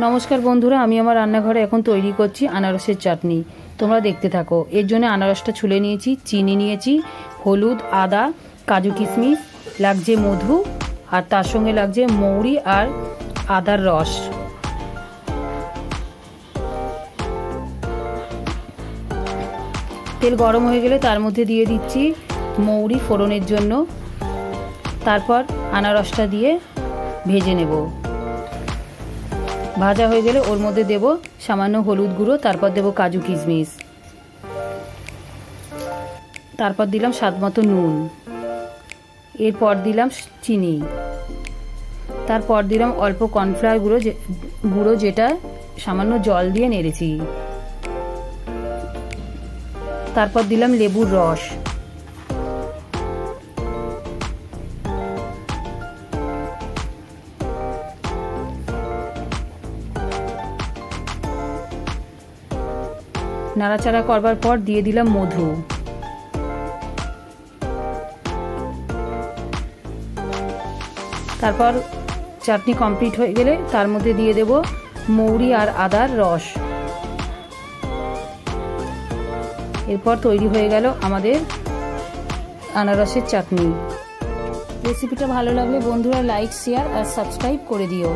নমস্কার বন্ধুরা, আমি আমার রান্নাঘরে এখন তৈরি করছি আনারসের চাটনি। তোমরা দেখতে থাকো। এর জন্য আনারসটা ছুলে নিয়েছি, চিনি নিয়েছি, হলুদ, আদা, কাজু কিশমিশ, লাগছে মধু, আর তার সঙ্গে লাগছে মৌরি আর আদার রস। তেল গরম হয়ে গেলে তার মধ্যে দিয়ে দিচ্ছি মৌরি ফোড়নের জন্য। তারপর আনারসটা দিয়ে ভেজে নেব। ভাজা হয়ে গেলে ওর মধ্যে দেব সামান্য হলুদ গুঁড়ো, তারপর দেব কাজু কিশমিশ, তারপর দিলাম স্বাদ মতো নুন, এরপর দিলাম চিনি, তারপর দিলাম অল্প কর্নফ্লাওয়ার গুঁড়ো যেটা সামান্য জল দিয়ে নেড়েছি, তারপর দিলাম লেবুর রস, নাড়াচাড়া করবার পর দিয়ে দিলাম মধু, তারপর চাটনি কমপ্লিট হয়ে গেলে তার মধ্যে দিয়ে দেব মৌরি আর আদার রস। এরপর তৈরি হয়ে গেল আমাদের আনারসের চাটনি। রেসিপিটা ভালো লাগলে বন্ধুরা লাইক, শেয়ার আর সাবস্ক্রাইব করে দিও।